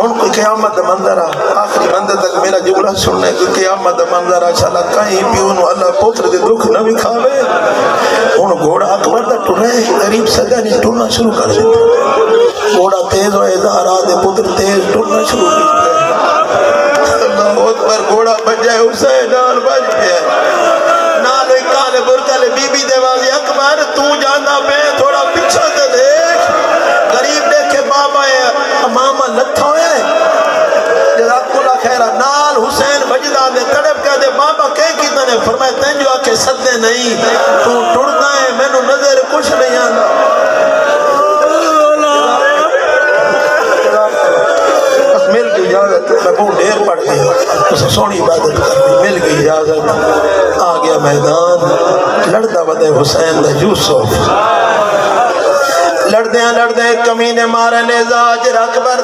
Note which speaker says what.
Speaker 1: ہن کوئی قیامت دا منظر آخری منظر تک میرا جملہ سننے کوئی قیامت دا منظر انشاءاللہ کہیں پیو نو اللہ پوتر دے دکھ نہ وکھاوے ہن گھوڑا اکبر دا ٹرے قریب سگا نہیں ٹرنا شروع کر دیتا گھوڑا تیز ہوئے زہرا دے پتر تیز ٹرنا شروع کر دیتا اللہ اکبر گھوڑا بجائے حسین نال بج گیا نال کالے برکل بی بی دے واضح اکبر تو جانا پہ تھوڑا پیچھے تے دیکھ قریب دیکھے بابا امامہ لتھا ہوئے جزاک اللہ خیرہ نال حسین بجدہ دے تڑپ کہہ دے بابا کہیں کی تنے فرمائے تین جو آکے صدے نہیں تو ٹڑنا ہے میں نو نظر کچھ نہیں آنا بس مل گئی اجازت میں بہت ڈیر پڑ گئی اسے سونی عبادت کرنی مل گئی اجازت آ گیا میدان لڑتا بدے حسین دا یوسف لڑدے کمینے مارے نیزہ اجر اکبر